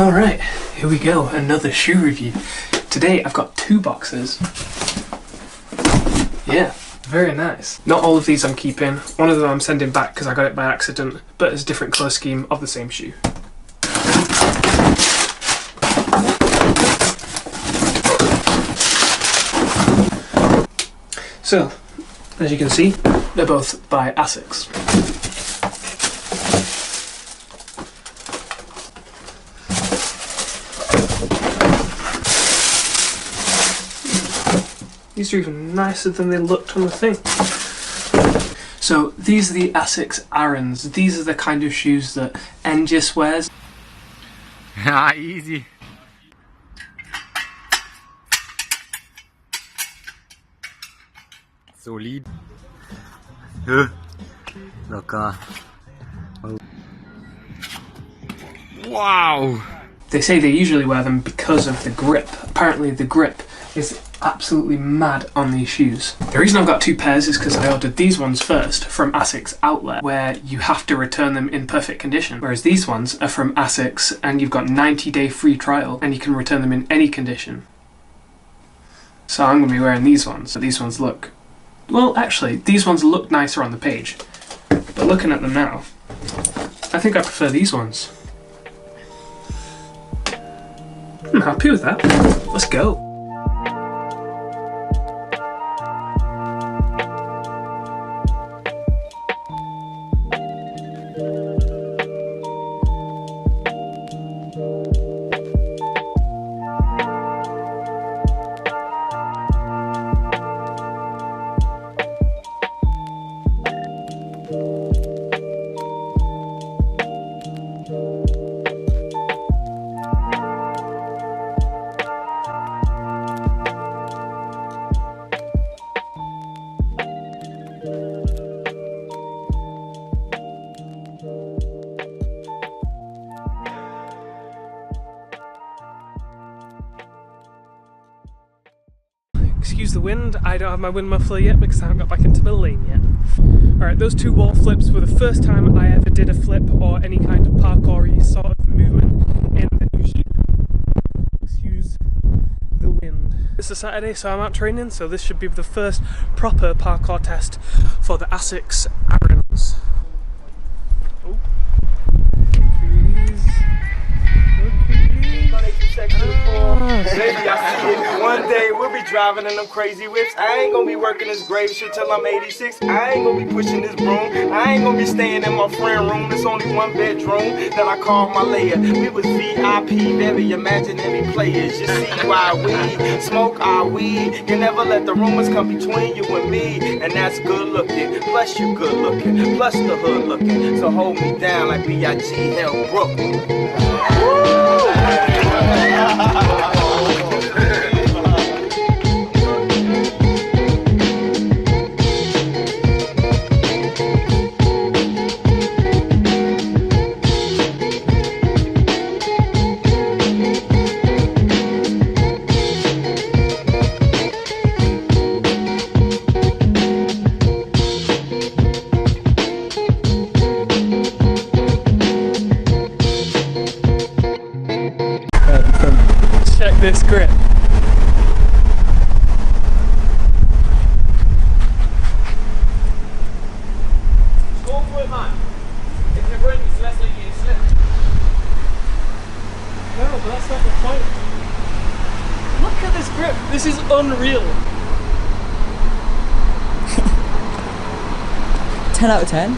Alright, here we go, another shoe review. Today I've got two boxes. Yeah, very nice. Not all of these I'm keeping. One of them I'm sending back because I got it by accident, but it's a different colour scheme of the same shoe. So, as you can see, they're both by Asics. These are even nicer than they looked on the thing. So these are the Asics Arons. These are the kind of shoes that Engis wears. Ah, easy. Solid. Locker. Wow. They say they usually wear them because of the grip. Apparently the grip is absolutely mad on these shoes. The reason I've got two pairs is because I ordered these ones first from Asics Outlet, where you have to return them in perfect condition, whereas these ones are from Asics and you've got 90-day free trial and you can return them in any condition. So I'm going to be wearing these ones. So these ones look, well actually these ones look nicer on the page, but looking at them now I think I prefer these ones. I'm happy with that. Let's go. Excuse the wind, I don't have my wind muffler yet because I haven't got back into the lane yet. Alright, those two wall flips were the first time I ever did a flip or any kind of parkour-y sort of movement in the new shoe. Excuse the wind. It's a Saturday, so I'm out training, so this should be the first proper parkour test for the Asics Arons. Oh. Baby, I see it. One day we'll be driving in them crazy whips. I ain't gonna be working this grave shit till I'm 86. I ain't gonna be pushing this broom. I ain't gonna be staying in my friend room. It's only one bedroom that I call my lair. We was VIP, very imaginary players. You see why we smoke our weed. You never let the rumors come between you and me. And that's good looking. Plus you good looking. Plus the hood looking. So hold me down like B.I.G. held Brooklyn. Woo! Check this grip. Go for it, man. If you're going, it's less like you slip. No, but that's not the point. Look at this grip. This is unreal. 10 out of 10.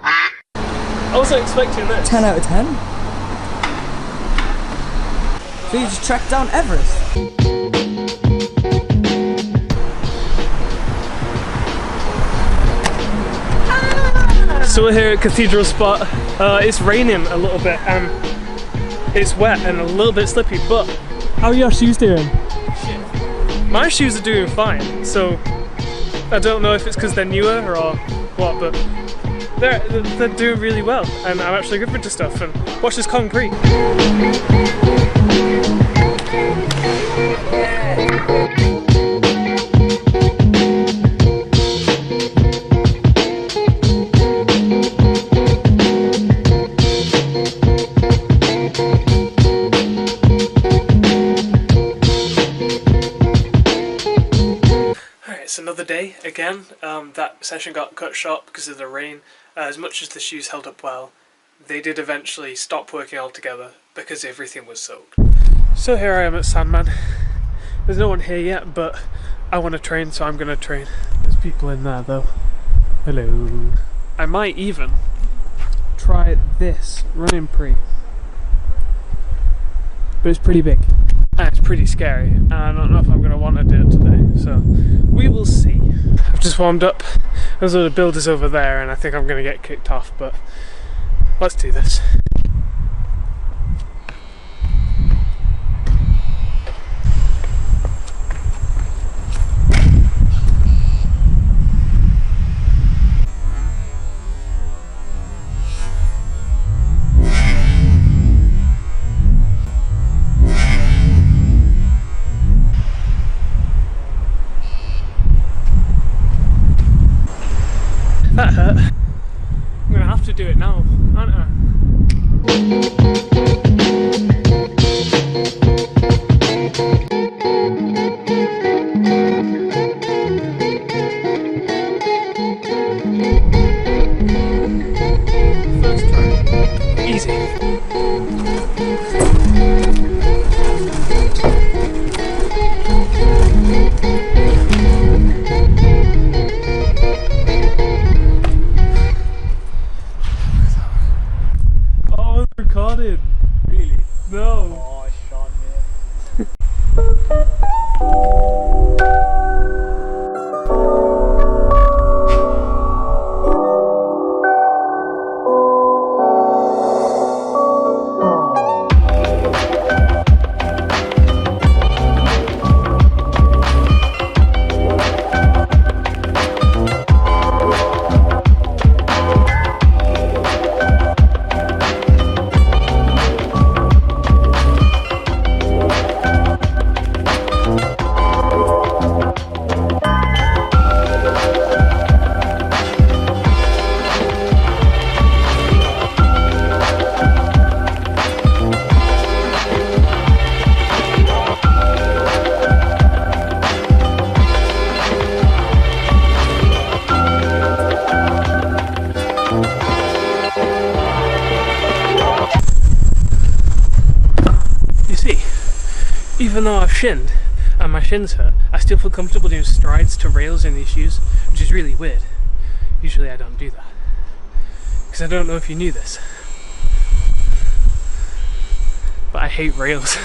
I wasn't expecting this. 10 out of 10. So you just tracked down Everest? So we're here at Cathedral Spot. It's raining a little bit and it's wet and a little bit slippy, but how are your shoes doing? Shit. My shoes are doing fine, so I don't know if it's because they're newer or what, but they're doing really well and I'm actually good for stuff. And watch this concrete. day again. That session got cut short because of the rain. As much as the shoes held up well, they did eventually stop working altogether because everything was soaked. So here I am at Sandman. There's no one here yet, but I want to train, so I'm going to train. There's people in there though. Hello. I might even try this running pre. But it's pretty big. And it's pretty scary. And I don't know if I'm going to want to do it today. So we will see. I've just warmed up. There's a lot of builders over there and I think I'm going to get kicked off, but let's do this. That hurt. I'm gonna have to do it now, aren't I? First try. Easy. Recorded. Really? No. Oh, Sean, man. Even though I've shinned and my shins hurt, I still feel comfortable doing strides to rails in these shoes, which is really weird. Usually I don't do that. Because I don't know if you knew this, but I hate rails.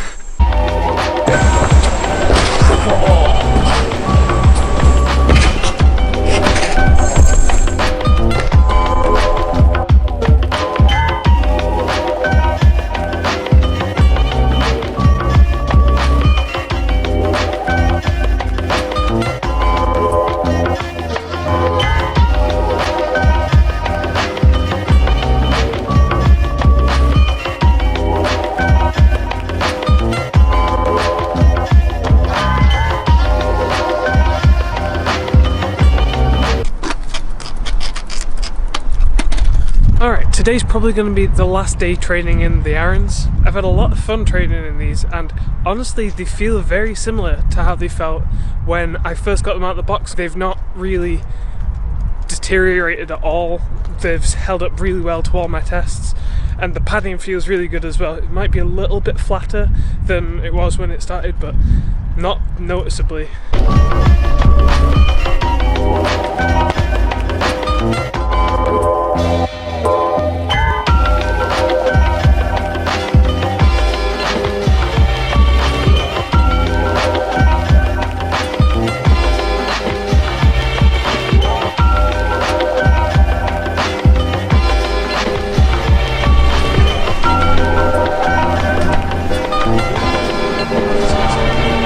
Alright, today's probably going to be the last day training in the irons. I've had a lot of fun training in these and honestly they feel very similar to how they felt when I first got them out of the box. They've not really deteriorated at all. They've held up really well to all my tests and the padding feels really good as well. It might be a little bit flatter than it was when it started, but not noticeably.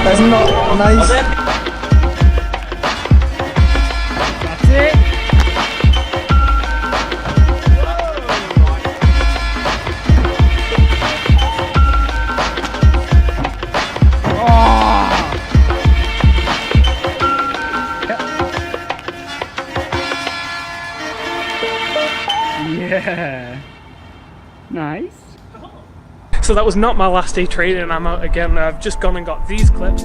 That's not nice. That's it. Yeah. Nice. So that was not my last day training. I'm out again. I've just gone and got these clips.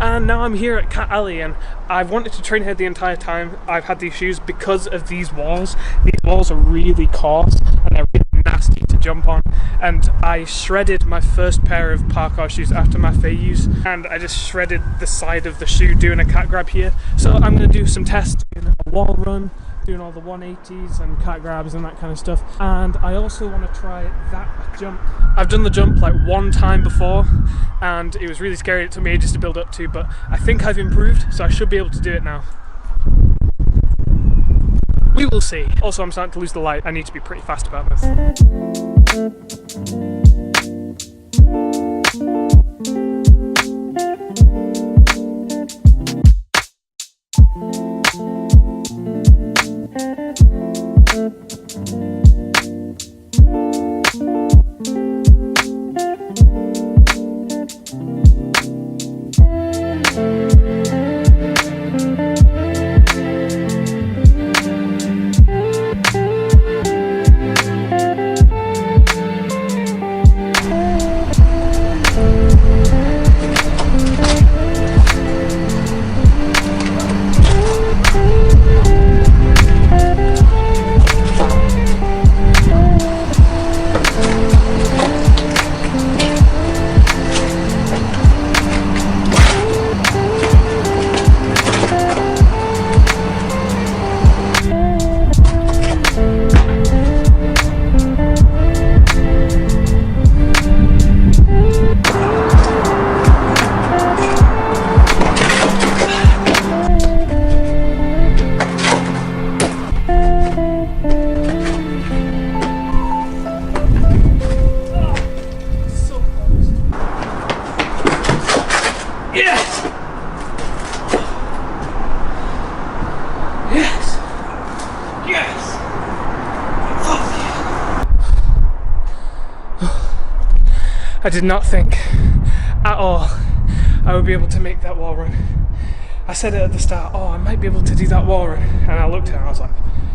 And now I'm here at Cat Alley, and I've wanted to train here the entire time I've had these shoes because of these walls. These walls are really coarse and they're really nasty to jump on, and I shredded my first pair of parkour shoes after my Fei use, and I just shredded the side of the shoe doing a cat grab here. So I'm going to do some tests, doing a wall run, doing all the 180s and cat grabs and that kind of stuff. And I also want to try that jump. I've done the jump like one time before and it was really scary. It took me ages to build up to, but I think I've improved, so I should be able to do it now. We will see. Also, I'm starting to lose the light. I need to be pretty fast about this. Yes! Yes! Yes! I did not think at all I would be able to make that wall run. I said it at the start, oh, I might be able to do that wall run, and I looked at it and I was like,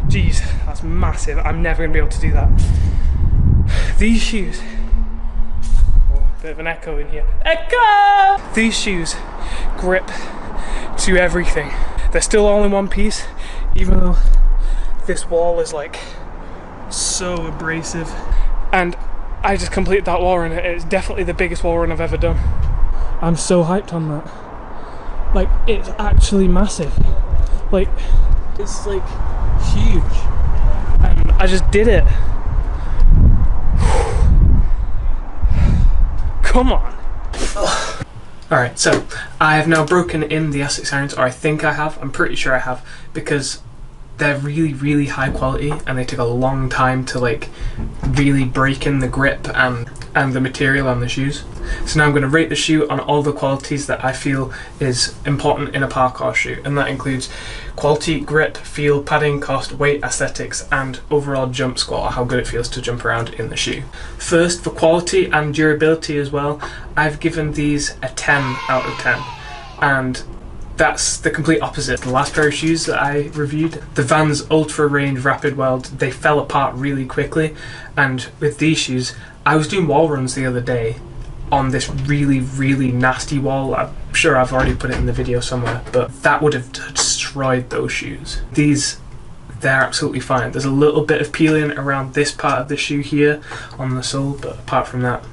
geez, that's massive, I'm never going to be able to do that. These shoes, oh, bit of an echo in here, echo! These shoes grip to everything. They're still all in one piece, even though this wall is like so abrasive. And I just completed that wall run. It's definitely the biggest wall run I've ever done. I'm so hyped on that. Like, it's actually massive. Like, it's like huge. And I just did it. Come on. Alright, so I have now broken in the Asics irons, or I think I have. I'm pretty sure I have, because they're really high quality and they take a long time to like really break in the grip and the material on the shoes. So now I'm going to rate the shoe on all the qualities that I feel is important in a parkour shoe, and that includes quality, grip, feel, padding, cost, weight, aesthetics, and overall jump score, how good it feels to jump around in the shoe. First, for quality and durability as well, I've given these a 10 out of 10, and that's the complete opposite. The last pair of shoes that I reviewed, the Vans Ultra Range Rapid Weld, they fell apart really quickly, and with these shoes, I was doing wall runs the other day on this really nasty wall. I'm sure I've already put it in the video somewhere, but that would have destroyed those shoes. These they're absolutely fine. There's a little bit of peeling around this part of the shoe here on the sole, but apart from that,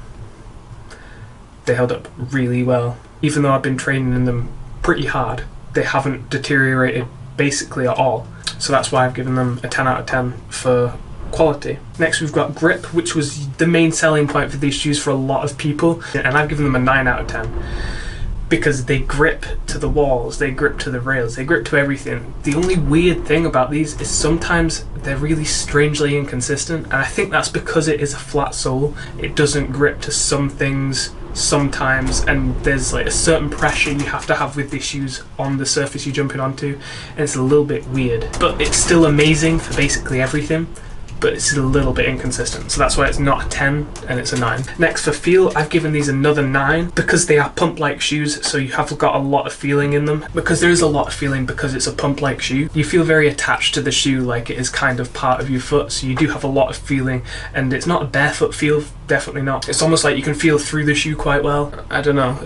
they held up really well. Even though I've been training in them pretty hard, they haven't deteriorated basically at all. So that's why I've given them a 10 out of 10 for quality. Next we've got grip, which was the main selling point for these shoes for a lot of people, and I've given them a 9 out of 10 because they grip to the walls, they grip to the rails, they grip to everything. The only weird thing about these is sometimes they're really strangely inconsistent, and I think that's because it is a flat sole. It doesn't grip to some things sometimes, and there's like a certain pressure you have to have with these shoes on the surface you're jumping onto, and it's a little bit weird. But it's still amazing for basically everything, but it's a little bit inconsistent, so that's why it's not a 10 and it's a 9. Next, for feel, I've given these another 9 because they are pump-like shoes, so you have got a lot of feeling in them. Because there is a lot of feeling because it's a pump-like shoe, you feel very attached to the shoe, like it is kind of part of your foot, so you do have a lot of feeling, and it's not a barefoot feel, definitely not. It's almost like you can feel through the shoe quite well. I don't know,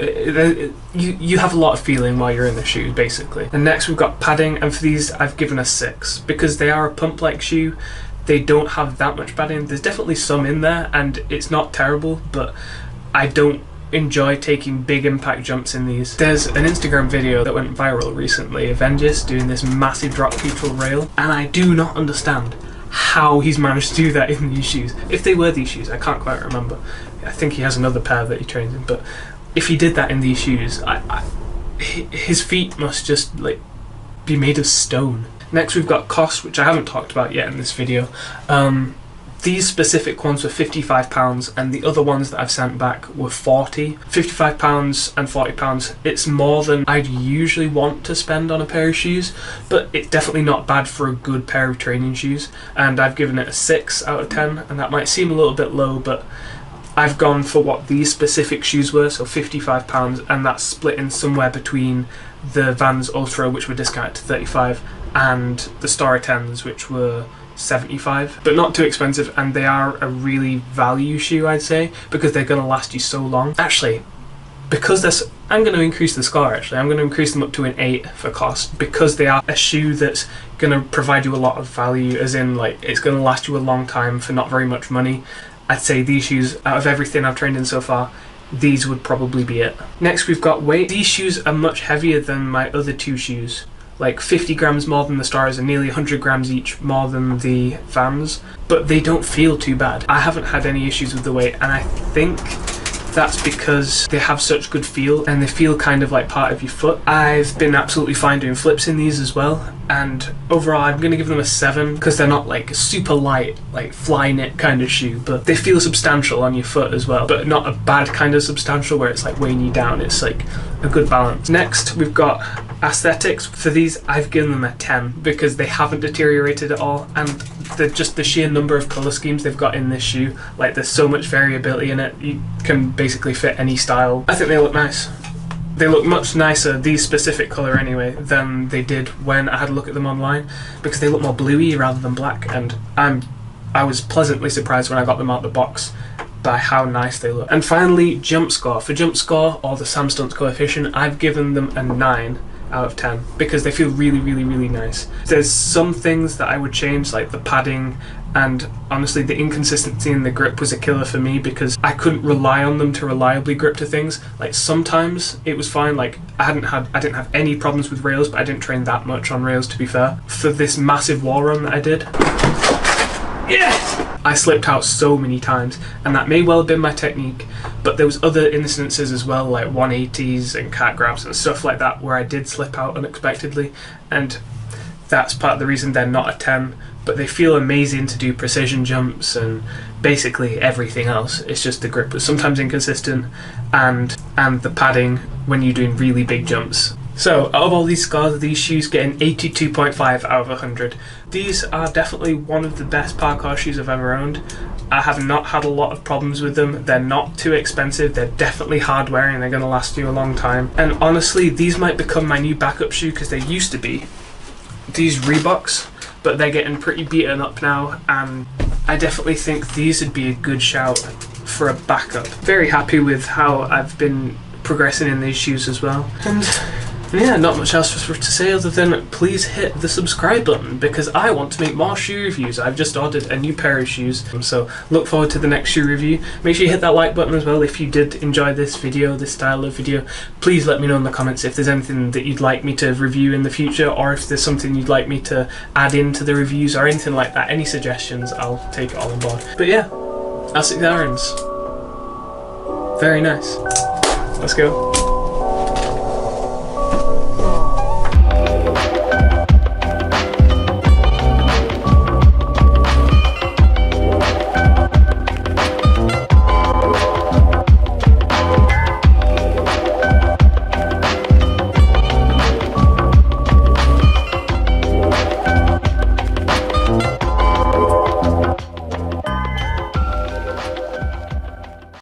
you have a lot of feeling while you're in the shoe, basically. And next we've got padding, and for these I've given a 6 because they are a pump-like shoe. They don't have that much padding. There's definitely some in there, and it's not terrible, but I don't enjoy taking big impact jumps in these. There's an Instagram video that went viral recently of Engis doing this massive drop neutral rail, and I do not understand how he's managed to do that in these shoes. If they were these shoes, I can't quite remember. I think he has another pair that he trains in, but if he did that in these shoes, his feet must just like be made of stone. Next we've got cost, which I haven't talked about yet in this video. These specific ones were £55 and the other ones that I've sent back were £40. £55 and £40. It's more than I'd usually want to spend on a pair of shoes, but it's definitely not bad for a good pair of training shoes, and I've given it a 6 out of 10, and that might seem a little bit low, but I've gone for what these specific shoes were, so £55, and that's split in somewhere between the Vans Ultra, which were discounted to 35, and the Story 10s, which were 75, but not too expensive, and they are a really value shoe, I'd say, because they're going to last you so long. Actually, because I'm going to increase the score, actually. I'm going to increase them up to an 8 for cost, because they are a shoe that's going to provide you a lot of value, as in, like, it's going to last you a long time for not very much money. I'd say these shoes, out of everything I've trained in so far, these would probably be it. Next we've got weight. These shoes are much heavier than my other two shoes, like 50 grams more than the Stars and nearly 100 grams each more than the Vans, but they don't feel too bad. I haven't had any issues with the weight, and I think that's because they have such good feel and they feel kind of like part of your foot. I've been absolutely fine doing flips in these as well, and overall I'm going to give them a 7 because they're not like super light, like fly knit kind of shoe, but they feel substantial on your foot as well, but not a bad kind of substantial where it's like weighing you down. It's like a good balance. Next we've got aesthetics. For these I've given them a 10 because they haven't deteriorated at all, and just the sheer number of colour schemes they've got in this shoe, like there's so much variability in it, you can basically fit any style. I think they look nice. They look much nicer, these specific colour anyway, than they did when I had a look at them online, because they look more bluey rather than black, and I was pleasantly surprised when I got them out of the box by how nice they look. And finally, jump score. For jump score, or the Stunts coefficient, I've given them a 9 out of 10 because they feel really, really, really nice. There's some things that I would change, like the padding, and honestly the inconsistency in the grip was a killer for me because I couldn't rely on them to reliably grip to things. Like sometimes it was fine, like I didn't have any problems with rails, but I didn't train that much on rails, to be fair. For this massive wall run that I did, yes! I slipped out so many times, and that may well have been my technique, but there was other instances as well, like 180s and cat grabs and stuff like that, where I did slip out unexpectedly, and that's part of the reason they're not a 10, but they feel amazing to do precision jumps and basically everything else. It's just the grip was sometimes inconsistent, and the padding when you're doing really big jumps. So, out of all these scores, these shoes get an 82.5 out of 100. These are definitely one of the best parkour shoes I've ever owned. I have not had a lot of problems with them. They're not too expensive, they're definitely hard wearing, they're going to last you a long time. And honestly, these might become my new backup shoe because they used to be these Reeboks, but they're getting pretty beaten up now, and I definitely think these would be a good shout for a backup. Very happy with how I've been progressing in these shoes as well. And Yeah, not much else to say other than please hit the subscribe button because I want to make more shoe reviews. I've just ordered a new pair of shoes, so look forward to the next shoe review. Make sure you hit that like button as well if you did enjoy this video, this style of video. Please let me know in the comments if there's anything that you'd like me to review in the future, or if there's something you'd like me to add into the reviews or anything like that. Any suggestions, I'll take it all on board. But yeah, Asics irons. Very nice. Let's go.